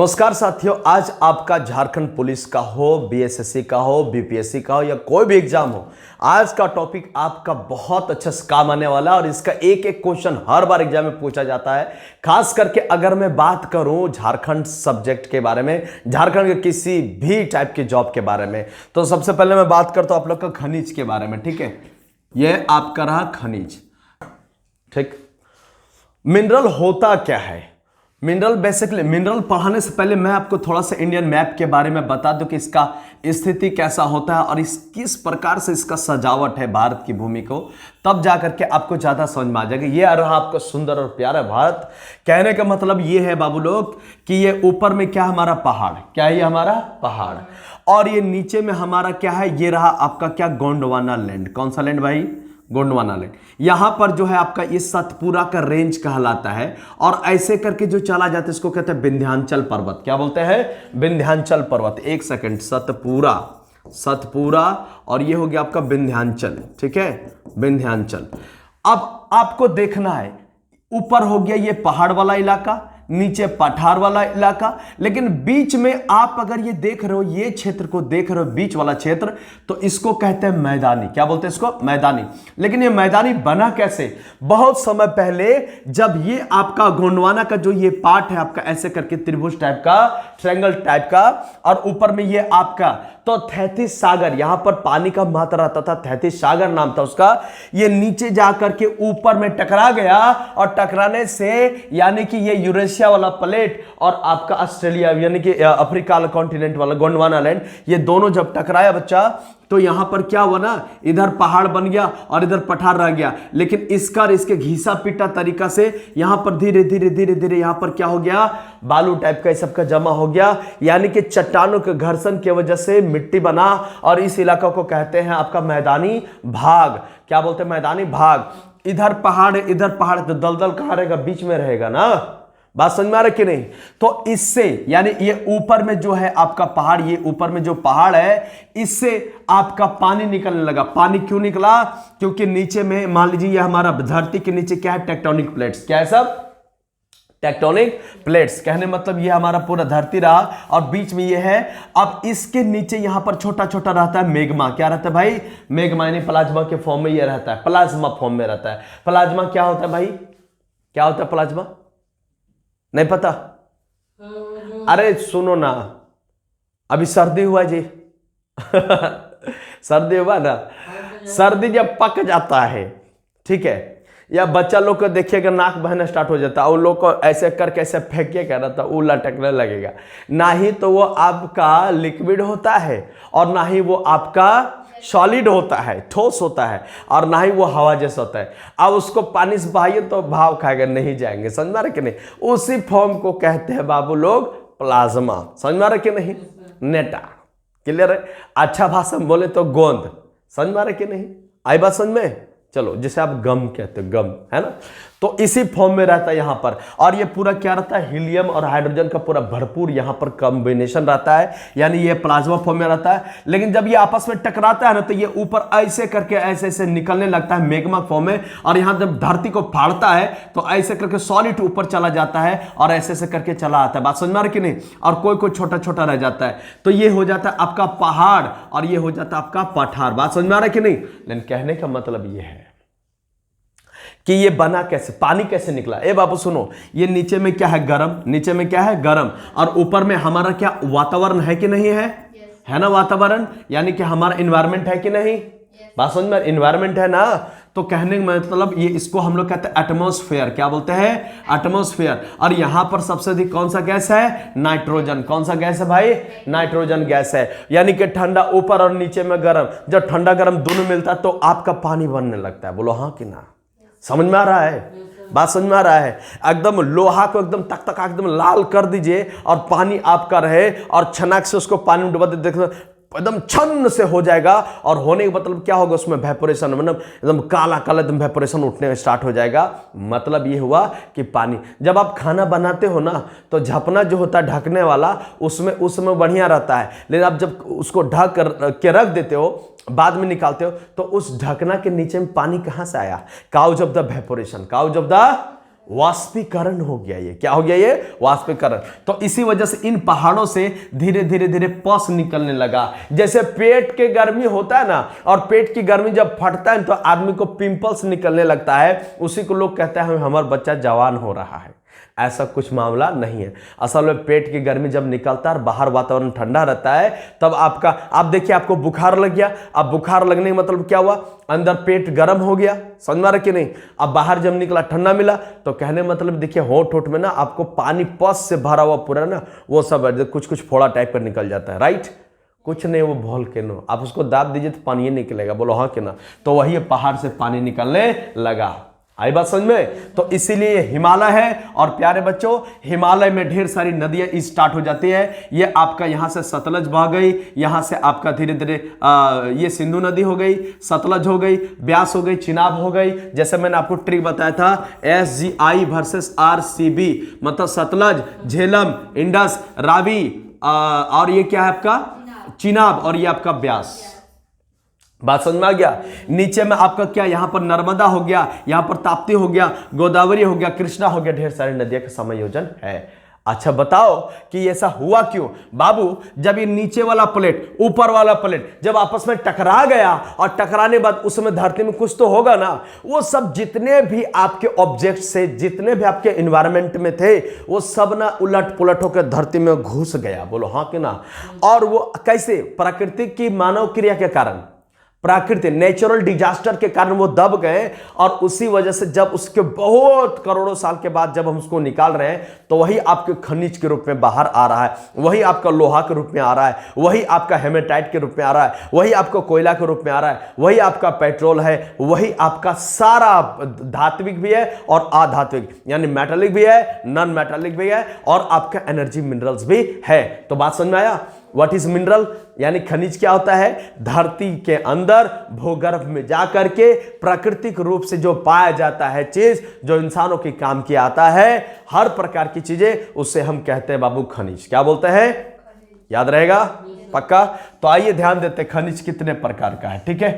नमस्कार साथियों, आज आपका झारखंड पुलिस का हो, बीएसएससी का हो, बीपीएससी का हो या कोई भी एग्जाम हो, आज का टॉपिक आपका बहुत अच्छा से काम आने वाला है और इसका एक एक क्वेश्चन हर बार एग्जाम में पूछा जाता है। खास करके अगर मैं बात करूं झारखंड सब्जेक्ट के बारे में, झारखंड के किसी भी टाइप के जॉब के बारे में, तो सबसे पहले मैं बात करता हूं आप लोग का खनिज के बारे में। ठीक है, यह आपका रहा खनिज। ठीक, मिनरल होता क्या है? मिनरल बेसिकली, मिनरल पढ़ाने से पहले मैं आपको थोड़ा सा इंडियन मैप के बारे में बता दूं कि इसका स्थिति कैसा होता है और इस किस प्रकार से इसका सजावट है भारत की भूमि को, तब जाकर के आपको ज्यादा समझ में आ जाएगा। ये आ रहा आपका सुंदर और प्यारा भारत। कहने का मतलब ये है बाबू लोग कि ये ऊपर में क्या हमारा पहाड़, क्या है ये हमारा पहाड़, और ये नीचे में हमारा क्या है, ये रहा आपका क्या गोंडवाना लैंड। कौन सा लैंड भाई? गोंडवाना लैंड। यहां पर जो है आपका ये सतपुरा का रेंज कहलाता है और ऐसे करके जो चला जाता है इसको कहते हैं विंध्याचल पर्वत। क्या बोलते हैं? विंध्याचल पर्वत। एक सेकंड, सतपुरा, सतपुरा और ये हो गया आपका विंध्याचल। ठीक है, विंध्याचल। अब आपको देखना है, ऊपर हो गया ये पहाड़ वाला इलाका, नीचे पठार वाला इलाका, लेकिन बीच में आप अगर ये देख रहे हो, ये क्षेत्र को देख रहे हो, बीच वाला क्षेत्र, तो इसको कहते हैं मैदानी। क्या बोलते हैं इसको? मैदानी। लेकिन ये मैदानी बना कैसे? बहुत समय पहले जब ये आपका गोंडवाना का जो ये पार्ट है आपका ऐसे करके त्रिभुज टाइप का, ट्रायंगल टाइप का, और ऊपर में ये आपका तो थैतीस सागर, यहां पर पानी का मात्रा रहता था, थैतीस सागर नाम था उसका। ये नीचे जाकर के ऊपर में टकरा गया और टकराने से यानी कि ये यूरेशिया वाला प्लेट और आपका ऑस्ट्रेलिया यानी कि अफ्रीका कॉन्टिनेंट वाला गोंडवाना लैंड, ये दोनों जब टकराया बच्चा, तो यहां पर क्या हुआ ना, इधर पहाड़ बन गया और इधर पठार रह गया। लेकिन इसका और इसके घिसा पिटा तरीका से यहां पर धीरे धीरे धीरे धीरे यहां पर क्या हो गया, बालू टाइप का सबका जमा हो गया, यानी कि चट्टानों के घर्षण की वजह से मिट्टी बना और इस इलाका को कहते हैं आपका मैदानी भाग। क्या बोलते हैं? मैदानी भाग। इधर पहाड़ इधर पहाड़, तो दलदल कहां रहेगा? बीच में रहेगा ना। बात समझ में आ रही कि नहीं? तो इससे यानी ये ऊपर में जो है आपका पहाड़, ये ऊपर में जो पहाड़ है, इससे आपका पानी निकलने लगा। पानी क्यों निकला? क्योंकि नीचे में मान लीजिए ये हमारा धरती के नीचे क्या है, टेक्टोनिक प्लेट्स। क्या है सब? Tectonic plates. कहने मतलब ये हमारा पूरा धरती रहा और बीच में ये है। अब इसके नीचे यहां पर छोटा छोटा रहता है मेग्मा। क्या रहता है भाई? मेग्मा, यानी प्लाज्मा के फॉर्म में ये रहता है, प्लाज्मा फॉर्म में रहता है। प्लाज्मा क्या होता है भाई? क्या होता है प्लाज्मा? नहीं पता? अरे सुनो ना, अभी सर्दी हुआ जी सर्दी हुआ ना, सर्दी जब पक जाता है, ठीक है, या बच्चा लोग को देखिएगा नाक बहना स्टार्ट हो जाता है, उन लोग को ऐसे करके ऐसे फेंकिए कह रहा था, वो लटकने लगेगा। ना ही तो वो आपका लिक्विड होता है और ना ही वो आपका सॉलिड होता है, ठोस होता है, और ना ही वो हवा जैसा होता है। अब उसको पानी से बहाइए तो भाव खाएगा, नहीं जाएंगे। समझ में रहे कि नहीं? उसी फॉर्म को कहते हैं बाबू लोग प्लाज्मा। समझ में रहे कि नहीं? नेटा। क्लियर है? अच्छा भाषा में बोले तो गोंद। समझ में रहे कि नहीं? आई बात समझ में? चलो, जिसे आप गम कहते हो, गम, है ना, तो इसी फॉर्म में रहता है यहां पर। और ये पूरा क्या रहता है? हीलियम और हाइड्रोजन का पूरा भरपूर यहां पर कॉम्बिनेशन रहता है, यानी ये प्लाज्मा फॉर्म में रहता है। लेकिन जब ये आपस में टकराता है ना, तो ये ऊपर ऐसे करके ऐसे ऐसे निकलने लगता है मेग्मा फॉर्म में, और यहां जब धरती को फाड़ता है तो ऐसे करके सॉलिड ऊपर चला जाता है और ऐसे ऐसे करके चला आता है। बात समझ में आ रही कि नहीं? और कोई कोई छोटा छोटा रह जाता है, तो ये हो जाता है आपका पहाड़ और ये हो जाता है आपका पठार। बात समझ में आ रहा है कि नहीं? लेकिन कहने का मतलब ये है कि ये बना कैसे, पानी कैसे निकला। ए बाबू सुनो, ये नीचे में क्या है? गरम। नीचे में क्या है? गरम। और ऊपर में हमारा क्या वातावरण है कि नहीं है? है ना वातावरण, यानी कि हमारा इन्वायरमेंट है कि नहीं? बात समझ में? इन्वायरमेंट है ना। तो कहने का मतलब ये, इसको हम लोग कहते हैं एटमॉस्फेयर। क्या बोलते हैं? एटमॉस्फेयर। और यहां पर सबसे अधिक कौन सा गैस है? नाइट्रोजन। कौन सा गैस है भाई? नाइट्रोजन गैस है। यानी कि ठंडा ऊपर और नीचे में गर्म, जब ठंडा गर्म दोनों मिलता है तो आपका पानी बनने लगता है। बोलो हाँ कि ना? समझ में आ रहा है? बात समझ में आ रहा है? एकदम लोहा को एकदम तक तक एकदम लाल कर दीजिए और पानी आपका रहे और छनाक से उसको पानी में डुबा दे, देखो एकदम छन्न से हो जाएगा। और होने का मतलब क्या होगा? उसमें वेपोरेशन, मतलब एकदम काला काला एकदम वेपोरेशन उठने स्टार्ट हो जाएगा। मतलब ये हुआ कि पानी, जब आप खाना बनाते हो ना, तो झपना जो होता है ढकने वाला, उसमें बढ़िया रहता है। लेकिन आप जब उसको ढक के रख देते हो, बाद में निकालते हो, तो उस ढकना के नीचे में पानी कहां से आया? Cause of the evaporation. Cause of the वाष्पीकरण हो गया। ये क्या हो गया? ये वाष्पीकरण। तो इसी वजह से इन पहाड़ों से धीरे धीरे धीरे पस निकलने लगा। जैसे पेट के गर्मी होता है ना, और पेट की गर्मी जब फटता है तो आदमी को पिंपल्स निकलने लगता है, उसी को लोग कहते हैं हमारा बच्चा जवान हो रहा है। ऐसा कुछ मामला नहीं है। असल में पेट की गर्मी जब निकलता है और बाहर वातावरण ठंडा रहता है, तब आप देखिए आपको बुखार लग गया। अब बुखार लगने का मतलब क्या हुआ? अंदर पेट गर्म हो गया, समझ में आ रहा कि नहीं? अब बाहर जब निकला ठंडा मिला, तो कहने मतलब देखिए होंठ होंठ में ना आपको पानी पस से भरा हुआ पूरा ना वो सब कुछ कुछ फोड़ा टाइप का निकल जाता है, राइट? कुछ नहीं, वो वोल्केनो। आप उसको दाब दीजिए तो पानी निकलेगा, बोलो हाँ कि ना? तो वही पहाड़ से पानी निकलने लगा। आई बात समझ में? तो इसीलिए ये हिमालय है। और प्यारे बच्चों, हिमालय में ढेर सारी नदियां स्टार्ट हो जाती है। ये आपका यहां से सतलज बह गई, यहां से आपका धीरे धीरे ये सिंधु नदी हो गई, सतलज हो गई, ब्यास हो गई, चिनाब हो गई। जैसे मैंने आपको ट्रिक बताया था, SGI वर्सेस RCB, मतलब सतलज, झेलम, इंडस, रावी, और ये क्या है आपका चिनाब, और ये आपका ब्यास। बात समझ में आ गया? नीचे में आपका क्या, यहां पर नर्मदा हो गया, यहां पर ताप्ती हो गया, गोदावरी हो गया, कृष्णा हो गया, ढेर सारी नदियों का समायोजन है। अच्छा बताओ कि ऐसा हुआ क्यों? बाबू, जब ये नीचे वाला प्लेट ऊपर वाला प्लेट जब आपस में टकरा गया, और टकराने बाद उसमें धरती में कुछ तो होगा ना, वो सब जितने भी आपके ऑब्जेक्ट से, जितने भी आपके एनवायरनमेंट में थे, वो सब ना उलट पुलट होकर धरती में घुस गया, बोलो हाँ कि ना? और वो कैसे? प्राकृतिक की मानव क्रिया के कारण, प्राकृतिक नेचुरल डिजास्टर के कारण वो दब गए। और उसी वजह से जब उसके बहुत करोड़ों साल के बाद जब हम उसको निकाल रहे हैं, तो वही आपके खनिज के रूप में बाहर आ रहा है, वही आपका लोहा के रूप में आ रहा है, वही आपका हेमेटाइट के रूप में आ रहा है, वही आपका कोयला के रूप में आ रहा है, वही आपका पेट्रोल है, वही आपका सारा धात्विक भी है और अधात्विक, यानी मेटालिक भी है, नॉन मेटालिक भी है, और आपका एनर्जी मिनरल्स भी है। तो बात समझ में आया? What is mineral? यानी खनिज क्या होता है? धरती के अंदर भूगर्भ में जाकर के प्राकृतिक रूप से जो पाया जाता है चीज, जो इंसानों के काम की आता है, हर प्रकार की चीजें, उससे हम कहते हैं बाबू खनिज। क्या बोलते हैं? याद रहेगा? पक्का? तो आइए ध्यान देते हैं खनिज कितने प्रकार का है। ठीक है,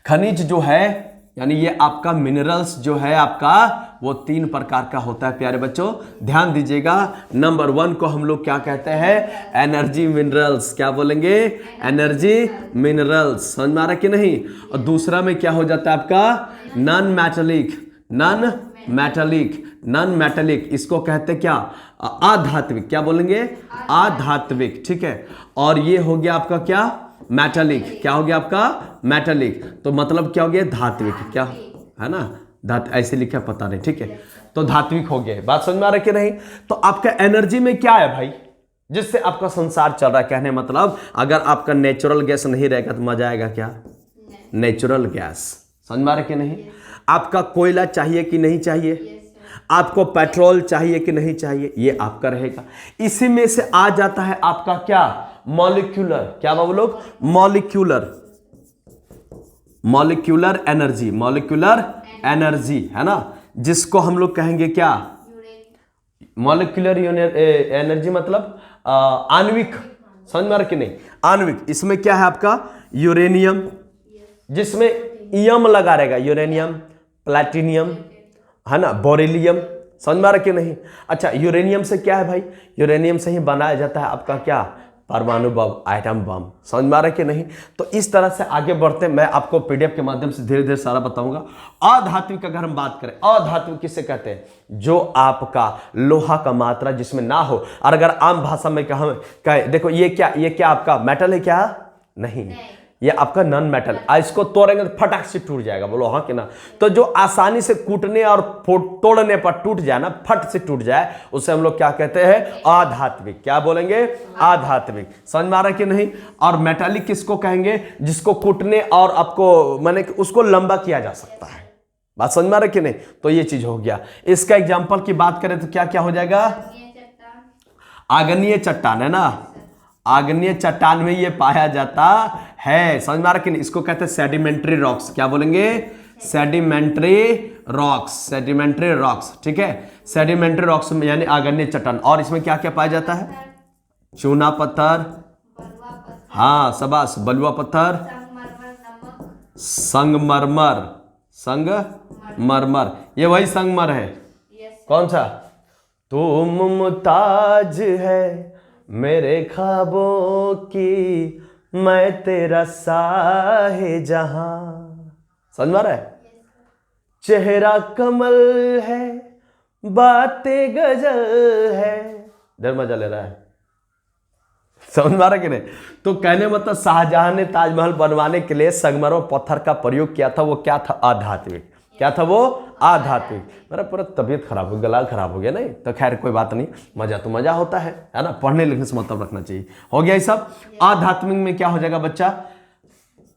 खनिज जो है यानी ये आपका मिनरल्स जो है आपका, वो 3 प्रकार का होता है। प्यारे बच्चों ध्यान दीजिएगा। नंबर 1 को हम लोग क्या कहते हैं? Energy minerals. क्या बोलेंगे? Energy minerals. समझ में आ रहा कि नहीं? और दूसरा में क्या हो जाता है आपका? Non metallic. Non metallic, non metallic इसको कहते क्या? अधात्विक। क्या बोलेंगे? अधात्विक। ठीक है, और ये हो गया आपका क्या? मेटालिक। क्या हो गया आपका? मेटालिक। तो मतलब क्या हो गया? धात्विक। क्या है ना? ऐसे लिखा पता नहीं। ठीक है, तो धात्विक हो गया। बात समझ में आ रहा है कि नहीं? तो आपका एनर्जी में क्या है भाई, जिससे आपका संसार चल रहा है? कहने मतलब अगर आपका नेचुरल गैस नहीं रहेगा तो मजा आएगा क्या? Natural gas. समझ में आ रहा है कि नहीं? आपका कोयला चाहिए कि नहीं चाहिए? आपको पेट्रोल चाहिए कि नहीं चाहिए? ये आपका रहेगा। इसी में से आ जाता है आपका क्या? मॉलिक्यूलर। क्या बाबू लोग? Molecular. Molecular energy. Molecular energy है ना, जिसको हम लोग कहेंगे क्या? मॉलिक्यूलर एनर्जी मतलब आणविक। समझ में आ रहा कि नहीं? आणविक। इसमें क्या है आपका? यूरेनियम, जिसमें ईयम लगा रहेगा। यूरेनियम, प्लैटिनियम है ना, बोरेलियम। समझ में आ रहा कि नहीं? अच्छा, यूरेनियम से क्या है भाई? यूरेनियम से ही बनाया जाता है आपका क्या? परमाणु बम, एटम बम। समझ में आ रहा है कि नहीं? तो इस तरह से आगे बढ़ते हैं। मैं आपको पीडीएफ के माध्यम से धीरे धीरे सारा बताऊंगा। अधात्विक अगर हम बात करें, अधात्विक किसे कहते हैं? जो आपका लोहा का मात्रा जिसमें ना हो। और अगर आम भाषा में कहें, देखो ये क्या आपका मेटल है क्या? नहीं, ये आपका नॉन मेटल। इसको तोड़ेंगे तो फटाक से टूट जाएगा, बोलो हाँ कि ना? तो जो आसानी से कूटने और तोड़ने पर टूट जाए ना, फट से टूट जाए, उसे हम लोग क्या कहते हैं? अधात्विक। क्या बोलेंगे? अधात्विक। समझ में आ रहा है कि नहीं? और मेटालिक किसको कहेंगे? जिसको कूटने और आपको माने उसको लंबा किया जा सकता है। बात समझ में आ रहा है कि नहीं? तो ये चीज हो गया। इसका एग्जाम्पल की बात करें तो क्या क्या हो जाएगा? आग्नेय चट्टान है ना, आग्नेय चट्टान में ये पाया जाता है। समझ में आ रहा कि नहीं? इसको कहते हैं सेडिमेंट्री रॉक्स। क्या बोलेंगे? Sedimentary rocks. Sedimentary rocks. ठीक है, सेडिमेंट्री रॉक्स में यानी आग्नेय चट्टान। और इसमें क्या क्या पाया जाता है? चूना पत्थर, हाँ शाबाश, बलुआ पत्थर, संगमरमर। संगमरमर, ये वही संगमर है। कौन सा? तू मुमताज है मेरे ख्वाबों की, मैं तेरा साहे जहां। समझ में आ रहा है? चेहरा कमल है, बातें गजल है। डर मजा ले रहा है, समझ में आ रहा कि नहीं? तो कहने मतलब शाहजहां ने ताजमहल बनवाने के लिए संगमरमर पत्थर का प्रयोग किया था। वो क्या था? आध्यात्मिक। क्या था वो? आध्यात्मिक। मेरा पूरा तबीयत खराब हो गया, गला खराब हो गया। नहीं तो खैर कोई बात नहीं, मजा तो मजा होता है ना, पढ़ने लिखने से मतलब रखना चाहिए। हो गया ये सब। आध्यात्मिक में क्या हो जाएगा बच्चा?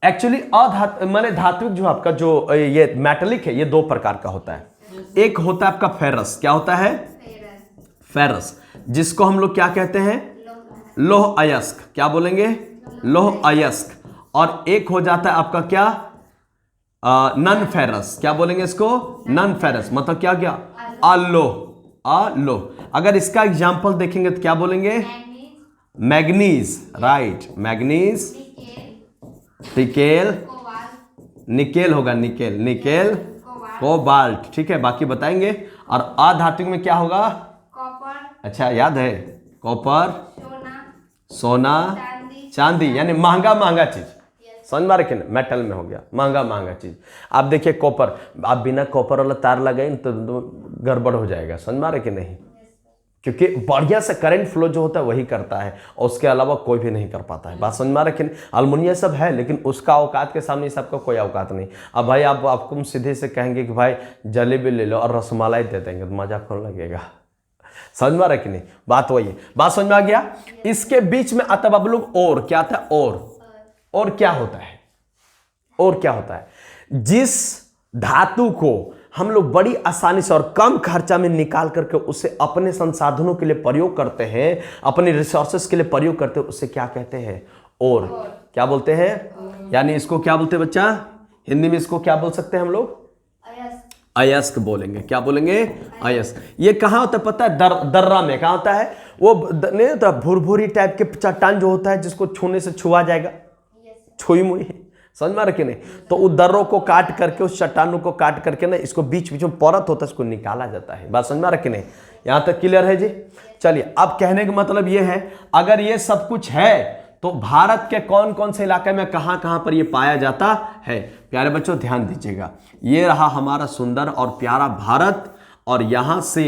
एक्चुअली माने धात्विक जो आपका जो ये मेटलिक है, ये दो प्रकार का होता है। एक होता है आपका फेरस। क्या होता है? फेरस, जिसको हम लोग क्या कहते हैं? लोह अयस्क। क्या बोलेंगे? लोह अयस्क। और एक हो जाता है आपका क्या? Non ferrous. क्या बोलेंगे इसको? Non ferrous. मतलब क्या क्या? अलोह। अलोह। अगर इसका एग्जांपल देखेंगे तो क्या बोलेंगे? Manganese. Right, manganese, nickel, nickel होगा, निकेल, निकेल, कोबाल्ट। ठीक है, बाकी बताएंगे। और अधात्विक में क्या होगा? कॉपर। अच्छा, याद है? कॉपर, सोना, चांदी, यानी महंगा महंगा चीज। समझ में आ रहा है? मेटल में हो गया महंगा महंगा चीज। आप देखिए कॉपर, आप बिना कॉपर वाला तार लगाए तो गड़बड़ हो जाएगा। समझ में आ रहा है कि नहीं? क्योंकि बढ़िया से करंट फ्लो जो होता है वही करता है, और उसके अलावा कोई भी नहीं कर पाता है। बात समझ में आ रहा है कि नहीं? अल्मुनियम सब है, लेकिन उसका औकात के सामने सबका कोई औकात नहीं। अब भाई आपको सीधे से कहेंगे कि भाई जलेबी ले लो और रसमलाई दे देंगे तो मजा कौन लगेगा? समझ में आ रहा है कि नहीं? बात वही है। बात समझ में आ गया? इसके बीच में आता अब लोग और क्या था? और क्या होता है? और क्या होता है? जिस धातु को हम लोग बड़ी आसानी से और कम खर्चा में निकाल करके उसे अपने संसाधनों के लिए प्रयोग करते हैं, अपने रिसोर्सेस के लिए प्रयोग करते हैं, उसे क्या कहते हैं? और। क्या बोलते हैं? यानी इसको क्या बोलते हैं बच्चा? हिंदी में इसको क्या बोल सकते हैं हम लोग? अयस्क बोलेंगे। क्या बोलेंगे? अयस्क। ये कहाँ होता है पता है? दर्रा में। कहाँ होता है? वो नहीं होता भूरभूरी टाइप के चट्टान जो होता है, जिसको छूने से छुआ जाएगा, छुई मुई। समझ में आ रहा कि नहीं? तो उस दर्रों को काट करके, उस चट्टानों को काट करके ना, इसको बीच बीच में परत होता है, इसको निकाला जाता है। बात समझ में आ रहा कि नहीं? यहां तक क्लियर है जी? चलिए, अब कहने का मतलब ये है, अगर ये सब कुछ है तो भारत के कौन कौन से इलाके में कहां कहां पर ये पाया जाता है? प्यारे बच्चों ध्यान दीजिएगा, ये रहा हमारा सुंदर और प्यारा भारत। और यहां से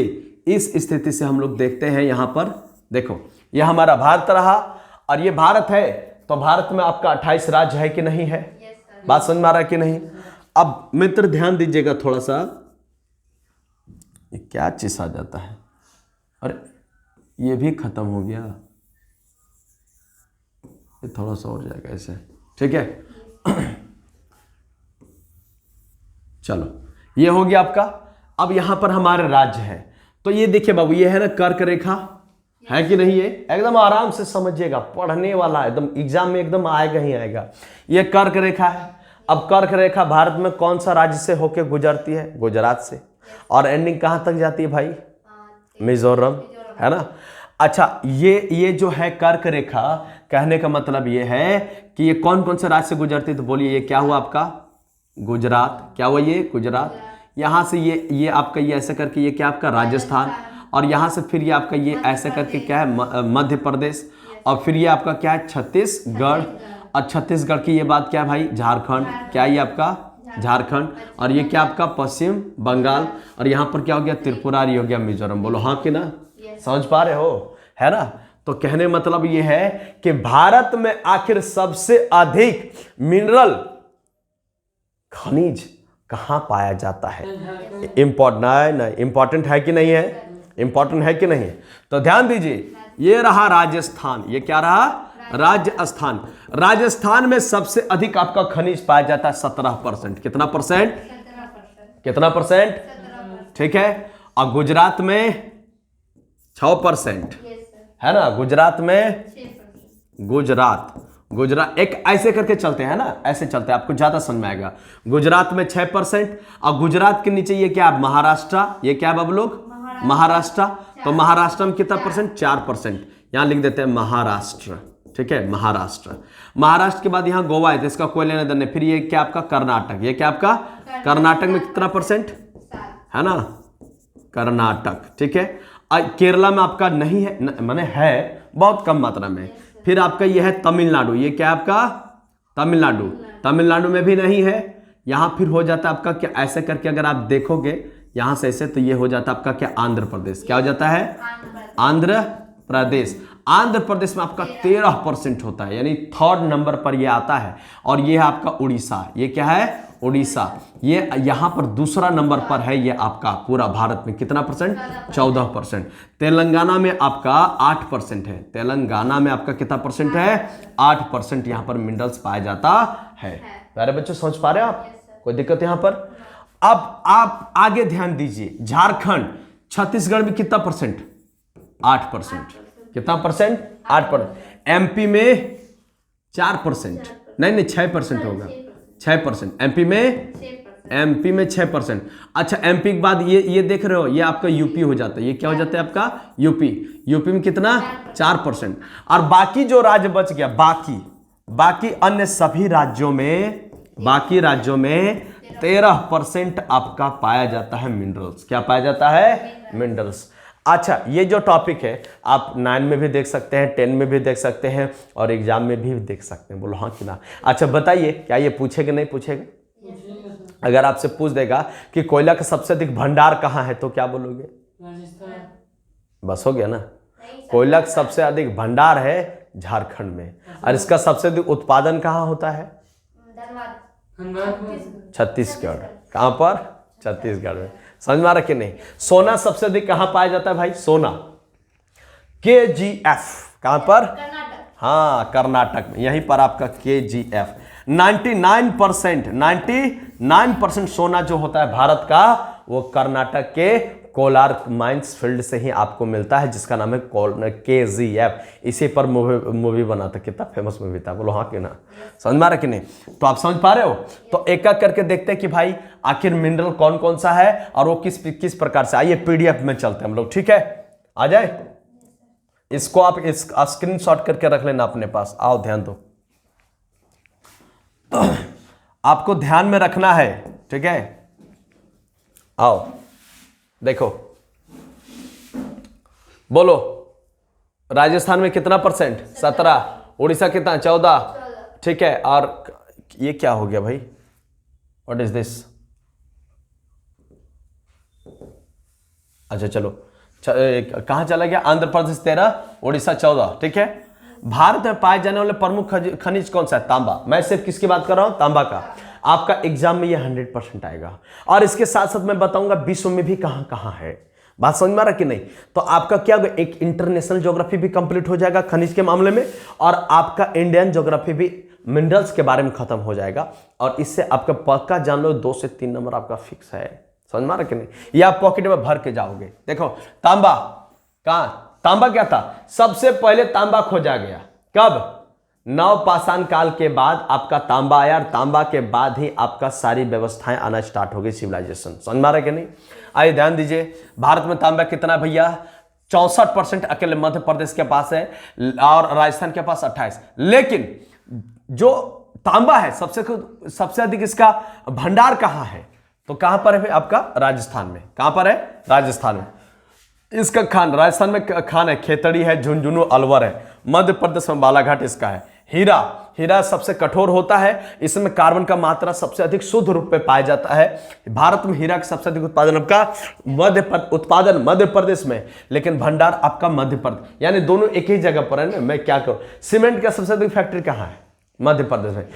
इस स्थिति से हम लोग देखते हैं, यहां पर देखो, ये हमारा भारत रहा। और ये भारत है तो भारत में आपका 28 राज्य है कि नहीं है? बात समझ में आ रहा है कि नहीं? अब मित्र ध्यान दीजिएगा थोड़ा सा, ये क्या चीज आ जाता है? अरे ये भी खत्म हो गया, ये थोड़ा सा और जाएगा ऐसे। ठीक है, चलो ये हो गया आपका। अब यहां पर हमारे राज्य है, तो ये देखिए बाबू, ये है ना कर्क रेखा, है कि नहीं? ये एकदम आराम से समझिएगा, पढ़ने वाला एकदम एग्जाम में एकदम आएगा ही आएगा। ये कर्क रेखा है। अब कर्क रेखा भारत में कौन सा राज्य से होके गुजरती है? गुजरात से। और एंडिंग कहां तक जाती है भाई? मिजोरम, है ना? अच्छा, ये जो है कर्क रेखा, कहने का मतलब ये है कि ये कौन कौन से राज्य से गुजरती है? तो बोलिए, ये क्या हुआ आपका? गुजरात। क्या हुआ? ये गुजरात। यहां से ये आपका ये ऐसे करके ये क्या आपका? राजस्थान। और यहां से फिर ये आपका ये ऐसे करके क्या है? मध्य प्रदेश। और फिर ये आपका क्या है? छत्तीसगढ़। और छत्तीसगढ़ की ये बात क्या है भाई? झारखंड। क्या ये आपका? झारखंड। और ये क्या आपका? पश्चिम बंगाल। और यहां पर क्या हो गया? त्रिपुरा। हो गया मिजोरम। बोलो हाँ कि ना? समझ पा रहे हो? है ना? तो कहने मतलब ये है कि भारत में आखिर सबसे अधिक मिनरल खनिज कहां पाया जाता है? इंपॉर्टेंट है कि नहीं है? इंपॉर्टेंट है कि नहीं? तो ध्यान दीजिए, ये रहा राजस्थान। ये क्या रहा? राजस्थान। राजस्थान में सबसे अधिक आपका खनिज पाया जाता है 17%। कितना परसेंट? कितना परसेंट? ठीक है। और गुजरात में 6%, है ना? गुजरात में गुजरात एक ऐसे करके चलते हैं ना, ऐसे चलते हैं, आपको ज्यादा समझ में आएगा। गुजरात में 6%। और गुजरात के नीचे ये क्या? महाराष्ट्र। ये क्या है अब लोग? महाराष्ट्र। तो महाराष्ट्र में कितना परसेंट? 4%। यहां लिख देते हैं महाराष्ट्र। ठीक है, महाराष्ट्र। महाराष्ट्र के बाद यहाँ गोवा है तो इसका कोई लेना देना नहीं। फिर ये क्या आपका कर्नाटक, ये क्या आपका कर्नाटक में कितना परसेंट है ना, कर्नाटक, ठीक है। केरला में आपका नहीं है, माने है बहुत कम मात्रा में। फिर आपका ये है तमिलनाडु, ये क्या आपका तमिलनाडु, तमिलनाडु में भी नहीं है। यहाँ फिर हो जाता है आपका क्या, ऐसे करके अगर आप देखोगे यहाँ से ऐसे, तो ये हो जाता है आपका क्या, आंध्र प्रदेश। क्या हो जाता है, आंध्र प्रदेश। आंध्र प्रदेश में आपका 13% होता है, यानी 3rd नंबर पर ये आता है। और ये है आपका उड़ीसा, ये क्या है, उड़ीसा, ये यहाँ पर 2रा नंबर पर है। ये आपका पूरा भारत में कितना परसेंट, 14%। तेलंगाना में आपका 8% है, तेलंगाना में आपका कितना परसेंट है, 8% यहाँ पर मिनरल्स पाया जाता है। प्यारे बच्चों समझ पा रहे हैं आप, कोई दिक्कत यहाँ पर? अब आप आगे ध्यान दीजिए, झारखंड, छत्तीसगढ़ में कितना परसेंट, 8%। कितना परसेंट, 8%। एमपी में 4%, नहीं 6% होगा, 6%। एमपी में 6%। अच्छा, एमपी के बाद ये देख रहे हो, ये आपका यूपी हो जाता है। ये क्या हो जाता है आपका, यूपी में कितना, 4%। और बाकी जो राज्य बच गया, बाकी अन्य सभी राज्यों में, बाकी राज्यों में 13% आपका पाया जाता है मिनरल्स। क्या पाया जाता है, मिनरल्स। अच्छा, ये जो टॉपिक है आप 9 में भी देख सकते हैं, 10 में भी देख सकते हैं और एग्जाम में भी देख सकते हैं। बोलो हाँ कि ना? अच्छा बताइए, क्या ये पूछेगा नहीं पूछेगा? अगर आपसे पूछ देगा कि कोयला का सबसे अधिक भंडार कहाँ है तो क्या बोलोगे? राजस्थान। बस हो गया ना। कोयला का सबसे अधिक भंडार है झारखंड में। और इसका सबसे अधिक उत्पादन कहाँ होता है? छत्तीसगढ़। कहाँ पर? छत्तीसगढ़ में। समझ में आ रहा कि नहीं? सोना सबसे अधिक कहाँ पाया जाता है भाई? सोना KGF कहाँ पर? हाँ, कर्नाटक में। यहीं पर आपका KGF 99% सोना जो होता है भारत का, वो कर्नाटक के कोलार माइंस फील्ड से ही आपको मिलता है, जिसका नाम है KGF। इसी पर मूवी बना था, कितना फेमस मूवी था। बोलो हाँ कि ना? समझ में आ रहा कि नहीं? तो आप समझ पा रहे हो? तो एक एक करके देखते हैं कि भाई आखिर मिनरल कौन कौन सा है और वो किस प्रकार से। आइए PDF में चलते हैं हम लोग, ठीक है? आ जाए, इसको आप इस स्क्रीनशॉट करके रख लेना अपने पास। आओ ध्यान दो, आपको ध्यान में रखना है, ठीक है? आओ देखो, बोलो राजस्थान में कितना परसेंट? 17। उड़ीसा कितना? 14, ठीक है। और ये क्या हो गया भाई? What is this? अच्छा चलो, कहां चला गया? आंध्र प्रदेश 13, उड़ीसा 14, ठीक है। भारत में पाए जाने वाले प्रमुख खनिज कौन सा है? तांबा। मैं सिर्फ किसकी बात कर रहा हूं? तांबा का। आपका एग्जाम में ये 100% आएगा। और इसके साथ साथ मैं बताऊंगा विश्व में भी कहां कहां है। बात समझ में आ रहा कि नहीं? तो आपका क्या होगा, एक इंटरनेशनल ज्योग्राफी भी कंप्लीट हो जाएगा खनिज के मामले में, और आपका इंडियन ज्योग्राफी भी मिनरल्स के बारे में खत्म हो जाएगा। और इससे आपका पक्का जान लो 2 से 3 नंबर आपका फिक्स है। समझ में आ रहा कि नहीं? ये आप पॉकेट में भर के जाओगे। देखो तांबा, कहां तांबा क्या था? सबसे पहले तांबा खोजा गया कब? नवपाषाण काल के बाद आपका तांबा आया, और तांबा के बाद ही आपका सारी व्यवस्थाएं आना स्टार्ट हो गई, सिविलाइजेशन। समझ में आ रहा है कि नहीं? आइए ध्यान दीजिए, भारत में तांबा कितना भैया? 64% अकेले मध्य प्रदेश के पास है, और राजस्थान के पास 28। लेकिन जो तांबा है सबसे अधिक इसका भंडार कहां है? तो कहां पर है आपका? राजस्थान में। कहां पर है? राजस्थान में। इसका खान, राजस्थान में खान है, खेतड़ी है, झुंझुनू, अलवर है। मध्य प्रदेश में बालाघाट इसका है। हीरा सबसे कठोर होता है, इसमें कार्बन का मात्रा सबसे अधिक शुद्ध रूप में पाया जाता है। भारत में हीरा का सबसे अधिक उत्पादन आपका मध्य प्रदेश में, लेकिन भंडार आपका मध्य प्रदेश, यानी दोनों एक ही जगह पर है ना। मैं क्या करूं? सीमेंट का सबसे अधिक फैक्ट्री कहां है? मध्य प्रदेश में।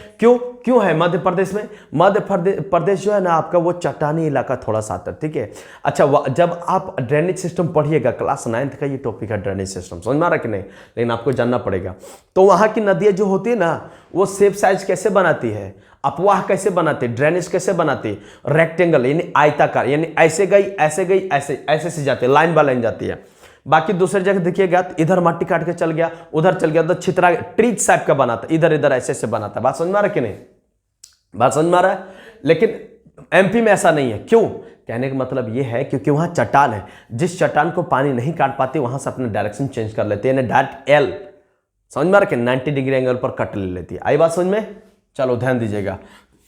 क्यों है मध्य प्रदेश में? मध्य प्रदेश जो है ना आपका, वो चट्टानी इलाका थोड़ा सा आता है, ठीक है। अच्छा, जब आप ड्रेनेज सिस्टम पढ़िएगा, क्लास 9th का ये टॉपिक है, ड्रेनेज सिस्टम। समझ में आ रहा कि नहीं? लेकिन आपको जानना पड़ेगा। तो वहां की नदियां जो होती है ना, वो शेप साइज कैसे बनाती है, अपवाह कैसे बनाती है, ड्रेनेज कैसे बनाती है? रेक्टेंगल, यानी आयताकार, यानी ऐसे गई, ऐसे से जाती है, लाइन बाय लाइन जाती है। बाकी दूसरी जगह देखिएगा तो इधर मट्टी काट के चल गया, उधर चल गया, उधर छितरा ट्रीज टाइप का बनाता, इधर ऐसे बनाता। बात समझ में आ रहा है कि नहीं? बात समझ में आ रहा है? लेकिन MP में ऐसा नहीं है। क्यों? कहने का मतलब यह है क्योंकि वहां चट्टान है, जिस चट्टान को पानी नहीं काट पाती वहां से अपना डायरेक्शन चेंज कर लेते हैं, डायरेक्ट L। समझ में आ रहा है? 90 डिग्री एंगल पर कट ले लेती है। आई बात समझ में? चलो ध्यान दीजिएगा।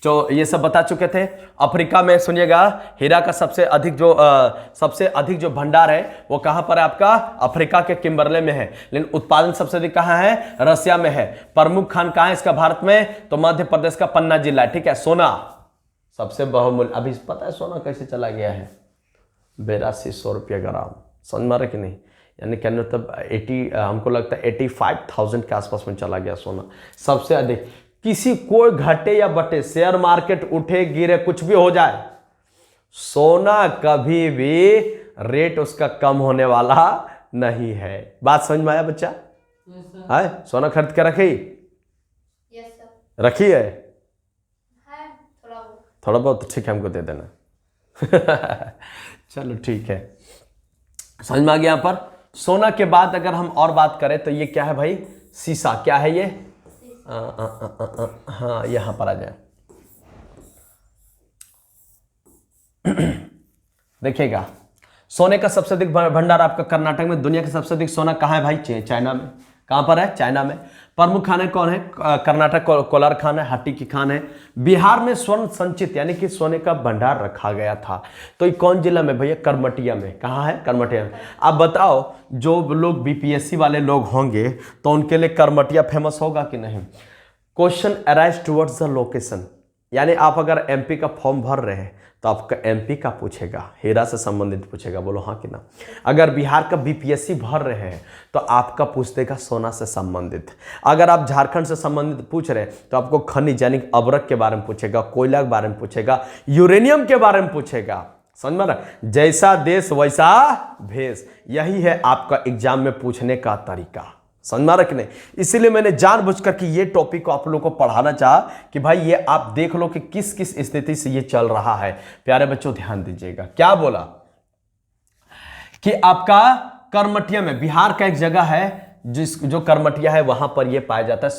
तो ये सब बता चुके थे। अफ्रीका में सुनिएगा हीरा का सबसे अधिक जो भंडार है वो कहां पर है आपका? अफ्रीका के किम्बरले में है। लेकिन उत्पादन सबसे अधिक कहां है? रसिया में है। प्रमुख खान कहां है इसका भारत में? तो मध्य प्रदेश का पन्ना जिला है। ठीक है। सोना सबसे बहुमूल्य, अभी पता है सोना कैसे चला गया है? 8200 रुपया ग्राम। समझ में आ रहा कि नहीं? यानी कहने मतलब 80, हमको लगता है 85,000 के आसपास में चला गया सोना सबसे अधिक। किसी कोई घटे या बटे, शेयर मार्केट उठे गिरे कुछ भी हो जाए, सोना कभी भी रेट उसका कम होने वाला नहीं है। बात समझ में आया बच्चा? है सोना खरीद के रखी? रखी है थोड़ा बहुत? ठीक है, हमको दे देना। चलो ठीक है, समझ में आ गया। यहाँ पर सोना के बाद अगर हम और बात करें तो ये क्या है भाई? शीशा। क्या है ये? हाँ, यहां पर आ जाए। देखिएगा, सोने का सबसे अधिक भंडार आपका कर्नाटक में। दुनिया का सबसे अधिक सोना कहाँ है भाई? चाइना में। कहां पर है? चाइना में। प्रमुख खान कौन है? कर्नाटक कोलार खान है, हाटी की खान है। बिहार में स्वर्ण संचित यानी कि सोने का भंडार रखा गया था। तो ये कौन जिला में भैया? करमटिया में। कहाँ है? करमटिया में। आप बताओ, जो लोग बीपीएससी वाले लोग होंगे तो उनके लिए करमटिया फेमस होगा कि नहीं? Question arise towards the location, यानी आप अगर एमपी का फॉर्म भर रहे हैं तो आपका एमपी का पूछेगा, हीरा से संबंधित पूछेगा। बोलो हाँ कि ना? अगर बिहार का बीपीएससी भर रहे हैं तो आपका पूछ देगा सोना से संबंधित। अगर आप झारखंड से संबंधित पूछ रहे हैं तो आपको खनिज यानी अबरक के बारे में पूछेगा, कोयला के बारे में पूछेगा, यूरेनियम के बारे में पूछेगा। समझ में रहा? जैसा देश वैसा भेष, यही है आपका एग्जाम में पूछने का तरीका। समझ में आ रहा कि नहीं? इसीलिए मैंने जानबूझकर के ये टॉपिक को आप लोगों को पढ़ाना चाहा कि भाई ये आप देख लो कि किस किस स्थिति से ये चल रहा है। प्यारे बच्चों ध्यान दीजिएगा, क्या बोला कि आपका करमटिया में, बिहार का एक जगह है जो करमटिया है, वहां पर ये पाया जाता है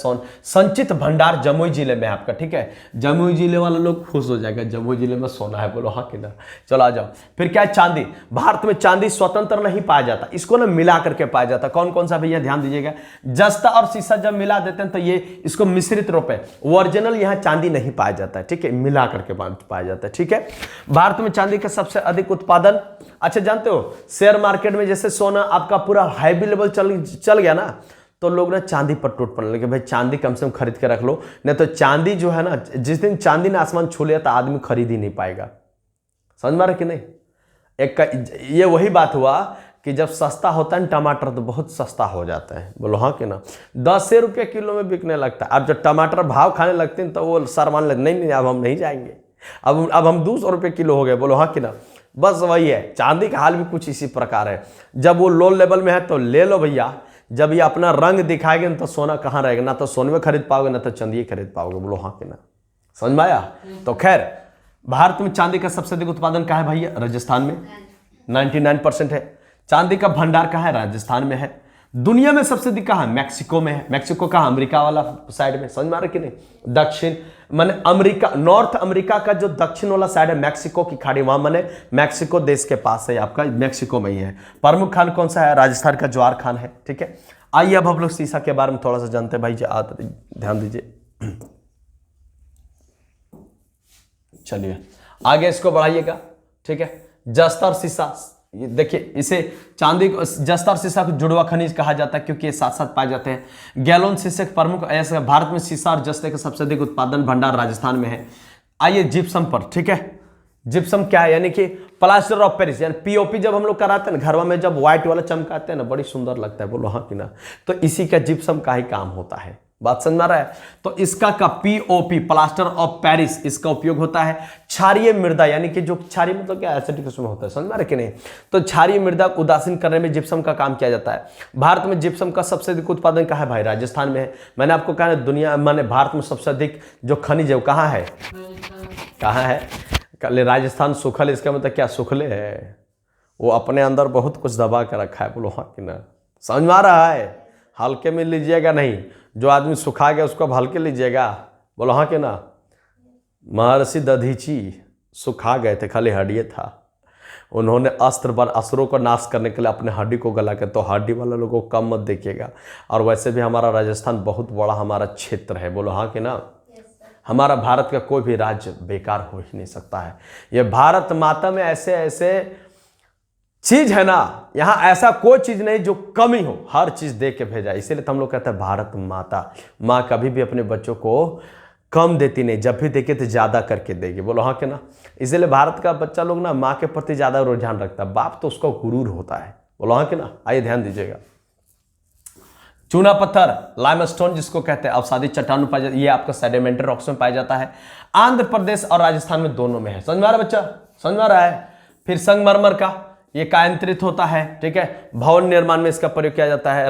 संचित भंडार जमुई जिले में आपका। ठीक है, जमुई जिले वाले लोग खुश हो जाएगा, जमुई जिले में सोना है। बोलो हाँ कि ना? चलो आ जाओ। फिर क्या है? चांदी। भारत में चांदी स्वतंत्र नहीं पाया जाता, इसको ना मिला करके पाया जाता। कौन कौन सा भैया? ध्यान दीजिएगा। जस्ता और शीशा जब मिला देते हैं तो ये इसको मिश्रित रूप है, ओरिजिनल यहाँ चांदी नहीं पाया जाता है। ठीक है, मिला करके पाया जाता है। ठीक है, भारत में चांदी का सबसे अधिक उत्पादन। अच्छा, जानते हो शेयर मार्केट में जैसे सोना आपका पूरा हाई लेवल चल गया ना, तो लोग ना चांदी पर टूट पड़ने लगे। भाई चांदी कम से कम खरीद के रख लो, नहीं तो चांदी जो है ना, जिस दिन चांदी ने आसमान छू लिया तो आदमी खरीद ही नहीं पाएगा। समझ में आ रहा कि नहीं? ये वही बात हुआ कि जब सस्ता होता है टमाटर तो बहुत सस्ता हो जाता है। बोलो हाँ कि ना? 10 रुपये किलो में बिकने लगता है। अब जब टमाटर भाव खाने लगते हैं तो वो सर मान लेते नहीं, अब हम नहीं जाएंगे, अब हम 200 रुपये किलो हो गए। बोलो हाँ कि ना? बस वही है, चांदी का हाल भी कुछ इसी प्रकार है। जब वो लो लेवल में है तो ले लो भैया, जब ये अपना रंग दिखाएंगे तो सोना कहाँ रहेगा? ना तो सोने में खरीद पाओगे ना तो चांदी खरीद पाओगे। बोलो हाँ कि ना? समझ में आया? तो खैर, भारत में चांदी का सबसे अधिक उत्पादन कहाँ है भैया? राजस्थान में 99% है। चांदी का भंडार कहाँ है? राजस्थान में है। दुनिया में सबसे अधिक कहाँ है? मैक्सिको में है। मैक्सिको कहाँ? अमेरिका वाला साइड में। समझ में आ रहा कि नहीं? दक्षिण माने अमेरिका, नॉर्थ अमेरिका का जो दक्षिण वाला साइड है, मैक्सिको की खाड़ी, वहां माने मैक्सिको देश के पास है आपका, मैक्सिको में ही है। प्रमुख खान कौन सा है? राजस्थान का ज्वार खान है। ठीक है, आइए अब हम लोग शीशा के बारे में थोड़ा सा जानते हैं भाई जी। ध्यान दीजिए, चलिए आगे इसको बढ़ाइएगा। ठीक है, जस्ता और शीशा, ये देखिए, इसे चांदी को, जस्ता और शीशा को जुड़वा खनिज कहा जाता है क्योंकि ये साथ साथ पाए जाते हैं। गैलोन शीशे प्रमुख ऐसे भारत में शीशा और जस्ते का सबसे अधिक उत्पादन भंडार राजस्थान में है। आइए जिप्सम पर। ठीक है, जिप्सम क्या है? यानी कि प्लास्टर ऑफ पेरिस, यानी पीओपी जब हम लोग कराते हैं ना घरवा में, जब व्हाइट वाला चमकाते हैं ना, बड़ी सुंदर लगता है। बोलो हाँ कि ना? तो इसी का जिप्सम का ही काम होता है। बात समझ में आ रहा है? तो इसका का पीओपी, प्लास्टर ऑफ पेरिस, इसका उपयोग होता है। क्षारीय मृदा, यानी कि जो क्षारीय मतलब क्या, एसिडिक उसमें होता है। समझ में आ रहा है कि नहीं? तो क्षारीय मृदा को उदासीन करने में जिप्सम का काम किया जाता है। भारत में जिप्सम का सबसे अधिक उत्पादन कहाँ है भाई? राजस्थान में है। मैंने आपको कहा ना, दुनिया माने भारत में सबसे अधिक जो खनिज है वो कहाँ है? कहाँ है? कल राजस्थान सुखल, इसका मतलब क्या? सुखले है, वो अपने अंदर बहुत कुछ दबा कर रखा है। बोलो हाँ कि ना? समझ में आ रहा है? हल्के में लीजिएगा नहीं, जो आदमी सुखा गया उसको अब हल्के लीजिएगा। बोलो हाँ कि ना? महर्षि दधीची सुखा गए थे, खाली हड्डिये था, उन्होंने अस्त्र बन असुरों को नाश करने के लिए अपने हड्डी को गला के, तो हड्डी वाले लोगों को कम मत देखिएगा। और वैसे भी हमारा राजस्थान बहुत बड़ा हमारा क्षेत्र है, बोलो हाँ कि ना। हमारा भारत का कोई भी राज्य बेकार हो ही नहीं सकता है। ये भारत माता में ऐसे ऐसे चीज है ना, यहाँ ऐसा कोई चीज नहीं जो कमी हो, हर चीज दे के भेजा। इसीलिए तो हम लोग कहते हैं भारत माता। माँ कभी भी अपने बच्चों को कम देती नहीं, जब भी देखे तो ज्यादा करके देगी, बोलो हाँ कि ना। इसीलिए भारत का बच्चा लोग ना माँ के प्रति ज्यादा रुझान रखता है, बाप तो उसका गुरूर होता है, बोलो हाँ कि ना। आइए ध्यान दीजिएगा। चूना पत्थर लाइमस्टोन जिसको कहते हैं अवसादी चट्टान में पाया जाता है, ये आपका सेडिमेंट्री रॉक्स में पाया जाता है। आंध्र प्रदेश और राजस्थान में दोनों में है। समझ में आ रहा है बच्चा, समझ में आ रहा है। फिर संगमरमर का ये कायांतरित होता है, ठीक है। भवन निर्माण में इसका प्रयोग किया जाता है।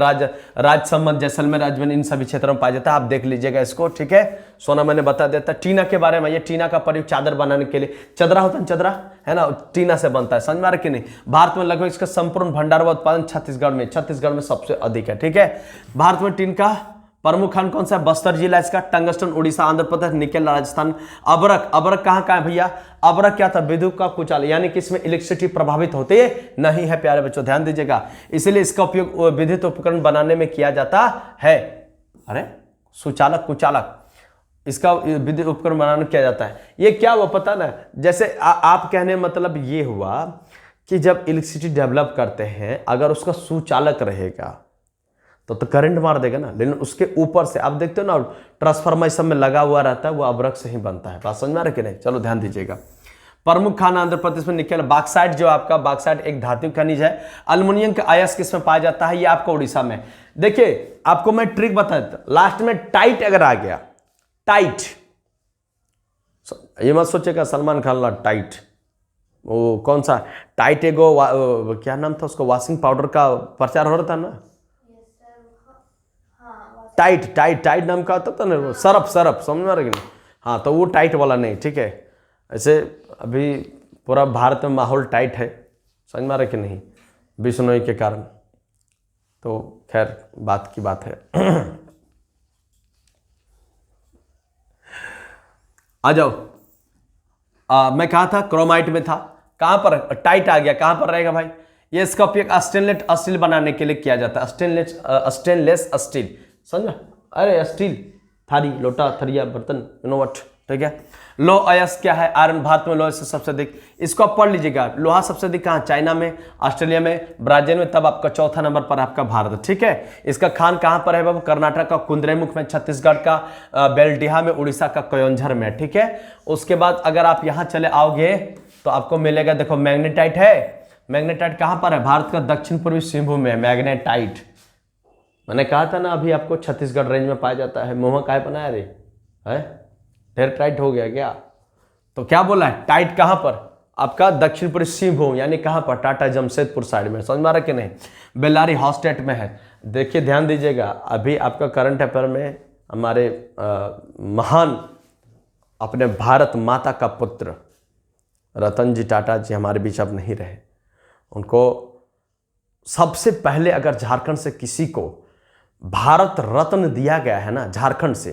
राजसमंद जैसलमेर राजवन इन सभी क्षेत्रों में पाया जाता है, आप देख लीजिएगा इसको, ठीक है। सोना मैंने बता देता। टीना के बारे में, ये टीना का प्रयोग चादर बनाने के लिए, चदरा होता है, चदरा है ना, टीना से बनता है। समझ में आ रहा कि नहीं। भारत में लगभग इसका संपूर्ण भंडार व उत्पादन छत्तीसगढ़ में सबसे अधिक है, ठीक है। भारत में टीन का प्रमुख खान कौन सा है? बस्तर जिला इसका, टंगस्टन उड़ीसा, आंध्र प्रदेश, निकेल राजस्थान। अबरक कहाँ है भैया? अबरक क्या था? विद्युत का कुचाल, यानी कि इसमें इलेक्ट्रिसिटी प्रभावित होते नहीं है प्यारे बच्चों, ध्यान दीजिएगा। इसलिए इसका उपयोग विद्युत उपकरण बनाने में किया जाता है। अरे सुचालक कुचालक, इसका विद्युत उपकरण बनाने में किया जाता है। ये क्या हुआ पता ना, जैसे आप कहने मतलब ये हुआ कि जब इलेक्ट्रिसिटी डेवलप करते हैं, अगर उसका सुचालक रहेगा तो करंट मार देगा ना, लेकिन उसके ऊपर से आप देखते हो ना ट्रांसफार्मर सब में लगा हुआ रहता है, वो अबरक से ही बनता है। बात समझ में आ रहा है कि नहीं? चलो ध्यान दीजिएगा। प्रमुख खान आंध्र प्रदेश में निकल बाक्साइट, जो आपका बाक्साइट एक धातु खनिज है। अल्युमिनियम का अयस्क किसमें पाया जाता है? ये आपका उड़ीसा में। देखिए आपको मैं ट्रिक बता देता, लास्ट में टाइट अगर आ गया, टाइट, ये मत सोचेगा सलमान खान ला टाइट, वो कौन सा टाइट एगो क्या नाम था उसको, वॉशिंग पाउडर का प्रचार हो रहा था ना, टाइट नाम का आता था ना वो, सरफ समझ में आ रहा है कि नहीं? हाँ, तो वो टाइट वाला नहीं, ठीक है। ऐसे अभी पूरा भारत में माहौल टाइट है, समझ में आ रहा है कि नहीं, बिश्नोई के कारण। तो खैर बात की बात है। आ जाओ। मैं कहा था क्रोमाइट में था, कहां पर टाइट आ गया, कहां पर रहेगा भाई? ये इसका उपयोग स्टेनलेस स्टील बनाने के लिए किया जाता है। स्टेनलेस स्टील, समझा? अरे स्टील, थारी लोटा थरिया बर्तन, यू नो व्हाट, ठीक है। लो अयस्क क्या है? आयरन। भारत में लोहा से सबसे अधिक, इसको आप पढ़ लीजिएगा। लोहा सबसे अधिक कहाँ? चाइना में, ऑस्ट्रेलिया में, ब्राजील में, तब आपका चौथा नंबर पर आपका भारत, ठीक है। इसका खान कहाँ पर है बाबू? कर्नाटक का कुंद्रेमुख में, छत्तीसगढ़ का बेलडीहा में, उड़ीसा का कयोंझर में, ठीक है। उसके बाद अगर आप यहाँ चले आओगे तो आपको मिलेगा, देखो मैग्नेटाइट है। मैग्नेटाइट कहाँ पर है? भारत का दक्षिण पूर्वी सिंहभूम में मैग्नेटाइट। मैंने कहा था ना अभी आपको छत्तीसगढ़ रेंज में पाया जाता है। मुंह काय बनाया रे है, ढेर टाइट हो गया क्या? तो क्या बोला है? टाइट कहां पर? आपका दक्षिण पूर्वी सिंहभूम, यानी कहां पर? टाटा जमशेदपुर साइड में। समझ में आ रहा कि नहीं? बेल्लारी हॉस्टेट में है। देखिए ध्यान दीजिएगा, अभी आपका करंट अफेयर में हमारे महान अपने भारत माता का पुत्र रतन जी टाटा जी हमारे बीच अब नहीं रहे। उनको सबसे पहले अगर झारखंड से किसी को भारत रत्न दिया गया है ना झारखंड से,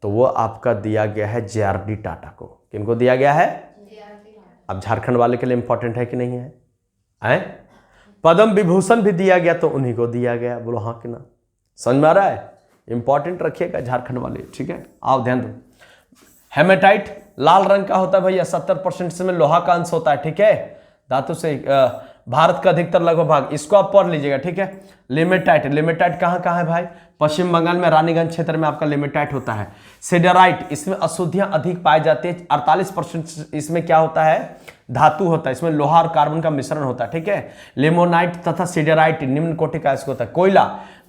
तो वो आपका दिया गया है JRD टाटा को। किनको दिया गया है? अब झारखंड वाले के लिए इंपॉर्टेंट है कि नहीं है? पद्म विभूषण भी दिया गया तो उन्हीं को दिया गया, बोलो हाँ कि ना? समझ में आ रहा है? इंपॉर्टेंट रखिएगा झारखंड वाले, ठीक है। आओ ध्यान दो। हेमेटाइट लाल रंग का होता है भैया, 70% इसमें लोहा का अंश होता है, ठीक है। धातु से भारत का अधिकतर लगभग भाग, इसको आप पढ़ लीजिएगा, ठीक है। लिमेटाइट कहाँ है भाई? पश्चिम बंगाल में रानीगंज क्षेत्र में आपका लिमेटाइट होता है। सिडराइट, इसमें अशुद्धियां अधिक पाई जाती है। 48% इसमें क्या होता है? धातु होता है, इसमें लोहा और कार्बन का मिश्रण होता है, ठीक है। लिमोनाइट तथा सिडराइट निम्न कोटि का इसको होता है।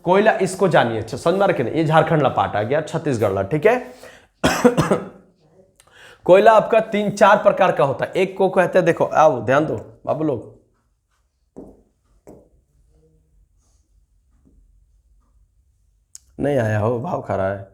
कोयला इसको जानिए, समझ में आ रहा है? ये झारखंड ला पार्ट आ गया, छत्तीसगढ़ ला, ठीक है। कोयला आपका 3-4 प्रकार का होता है। एक को कहते हैं, देखो आओ ध्यान दो बाबू लोग, नहीं आया हो, भाव खा रहा है।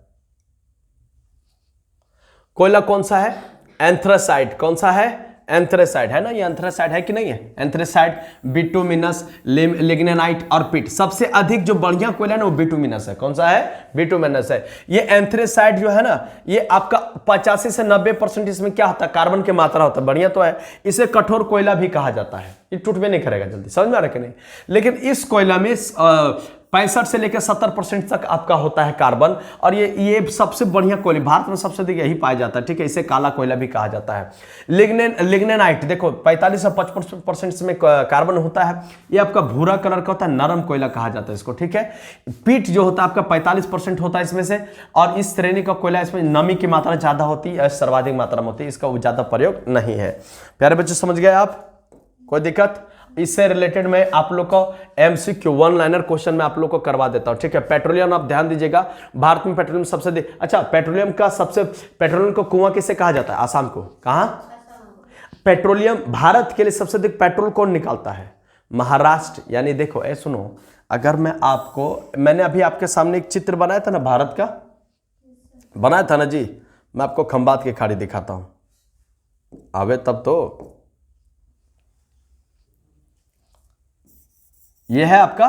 कोयला कौन सा है? एंथ्रासाइट। कौन सा है? एंथ्रेसाइड है ना, ये एंथ्रेसाइड है कि नहीं है, एंथ्रेसाइड, बिटुमिनस, लिग्नेनाइट और पिट। सबसे अधिक जो बढ़िया कोयला है ना वो बिटुमिनस है। कौन सा है? बिटुमिनस है। ये एंथ्रेसाइड जो है ना ये आपका 85 से 90% इसमें क्या होता है, कार्बन की मात्रा होता है। बढ़िया तो है। इसे कठोर कोयला भी कहा जाता है, ये टूट भी नहीं करेगा जल्दी, समझ में आ रहा है कि नहीं। लेकिन इस कोयला में 65 से लेकर 70% तक आपका होता है कार्बन, और ये सबसे बढ़िया कोयला भारत में सबसे अधिक यही पाया जाता है, ठीक है। इसे काला कोयला भी कहा जाता है। लिग्नेनाइट देखो 45 से 55% में कार्बन होता है, ये आपका भूरा कलर का होता है, नरम कोयला कहा जाता है इसको, ठीक है। पीट जो होता है आपका 45% होता है इसमें से, और इस श्रेणी का कोयला इसमें नमी की मात्रा ज्यादा होती है, सर्वाधिक मात्रा में होती है, इसका ज्यादा प्रयोग नहीं है। प्यारे बच्चे समझ गए आप, कोई दिक्कत? इससे रिलेटेड में आप लोग को एमसीक्यू 1 लाइनर क्वेश्चन में आप लोग को करवा देता हूं, ठीक है। पेट्रोलियम आप ध्यान दीजिएगा, भारत में पेट्रोलियम सबसे अच्छा, पेट्रोलियम को कुआं किसे कहा जाता है? आसाम को। कहां? पेट्रोलियम, भारत के लिए सबसे अधिक पेट्रोल कौन निकालता है? महाराष्ट्र। यानी देखो सुनो, अगर मैंने अभी आपके सामने एक चित्र बनाया था ना, भारत का बनाया था ना जी, मैं आपको खंबात की खाड़ी दिखाता हूं, आवे तब तो। ये है आपका,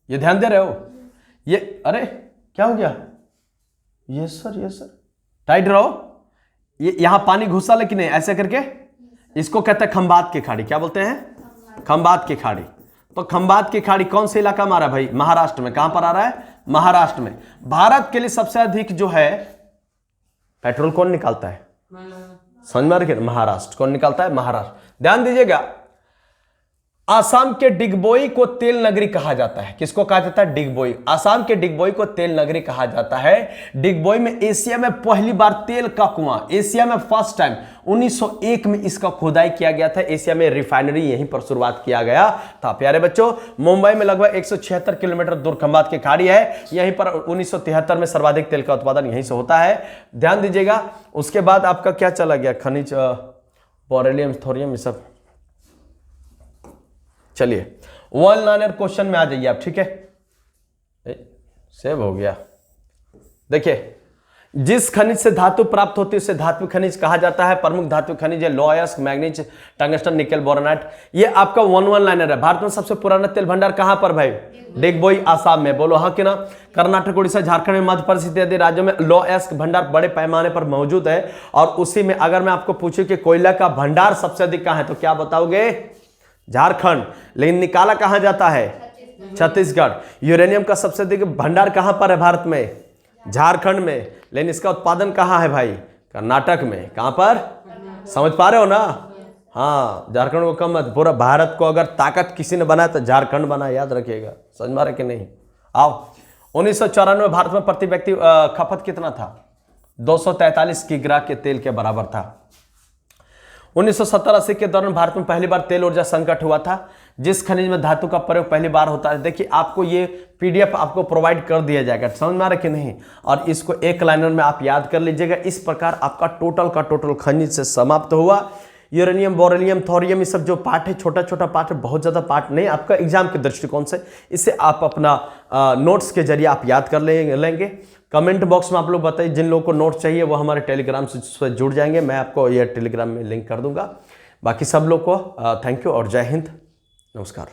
ये ध्यान दे रहे हो? ये अरे क्या हो गया? यस सर, टाइट रहो। ये यहां पानी घुसा लेकिन नहीं, ऐसे करके इसको कहते हैं खंबात की खाड़ी। क्या बोलते हैं? खंबात की खाड़ी। तो खंबात की खाड़ी कौन से इलाका में आ रहा है भाई? महाराष्ट्र में। कहां पर आ रहा है? महाराष्ट्र में। भारत के लिए सबसे अधिक जो है पेट्रोल कौन निकालता है? समझ में आ रही है? महाराष्ट्र। कौन निकालता है? महाराष्ट्र। ध्यान दीजिएगा, आसाम के डिगबोई को तेल नगरी कहा जाता है। किसको कहा जाता है? डिगबोई। आसाम के डिगबोई को तेल नगरी कहा जाता है। डिगबोई में एशिया में पहली बार तेल का कुआं, एशिया में फर्स्ट टाइम 1901 में इसका खुदाई किया गया था। एशिया में रिफाइनरी यहीं पर शुरुआत किया गया था। प्यारे बच्चों, मुंबई में लगभग 176 किलोमीटर दूर खंबात की खाड़ी है, यहीं पर 1973 में सर्वाधिक तेल का उत्पादन यहीं से होता है। ध्यान दीजिएगा। उसके बाद आपका क्या चला गया? खनिज, बोरेलियम, थोरियम, ये सब। चलिए 1 लाइनर क्वेश्चन में आ जाइए आप, ठीक है। सेव हो गया। देखिए, जिस खनिज से धातु प्राप्त होती है उसे धातु खनिज कहा जाता है। प्रमुख धातु खनिज है लोहा अयस्क, मैग्नीज, टंगस्टन, निकेल, बोरानाइट। ये आपका 1 लाइनर है। भारत में सबसे पुराना तेल भंडार कहां पर भाई? डिगबोई, आसाम में। बोलो हाँ कि ना? कर्नाटक, उड़ीसा, झारखंड में, मध्य प्रदेश इत्यादि राज्यों में लोहा अयस्क भंडार बड़े पैमाने पर मौजूद है। और उसी में अगर मैं आपको पूछूं कि कोयला का भंडार सबसे अधिक कहां है, तो क्या बताओगे? झारखंड। लेकिन निकाला कहां जाता है? छत्तीसगढ़। यूरेनियम का सबसे अधिक भंडार कहां पर है भारत में? झारखंड में। लेकिन इसका उत्पादन कहां है भाई? कर्नाटक में। कहां पर? समझ पा रहे हो ना? हाँ, झारखंड को कम मत, पूरा भारत को अगर ताकत किसी ने बनाया तो झारखंड बना, याद रखिएगा। समझ पा रहे कि नहीं? आओ, 1994 में भारत में प्रति व्यक्ति खपत कितना था? 243 किग्रा के तेल के बराबर था। 1970-80 के दौरान भारत में पहली बार तेल ऊर्जा संकट हुआ था। जिस खनिज में धातु का प्रयोग पहली बार होता है, देखिए आपको ये पीडीएफ आपको प्रोवाइड कर दिया जाएगा, समझ में आ रहा है कि नहीं? और इसको 1 लाइनर में आप याद कर लीजिएगा। इस प्रकार आपका टोटल खनिज से समाप्त हुआ। यूरेनियम, बोरेलियम, थोरियम, ये सब जो पार्ट है, छोटा छोटा पार्ट है, बहुत ज्यादा पार्ट नहीं आपका एग्जाम के दृष्टिकोण से। इसे आप अपना नोट्स के जरिए आप याद कर लेंगे। कमेंट बॉक्स में आप लोग बताइए, जिन लोगों को नोट चाहिए वो हमारे टेलीग्राम से जुड़ जाएंगे, मैं आपको ये टेलीग्राम में लिंक कर दूंगा। बाकी सब लोग को थैंक यू और जय हिंद, नमस्कार।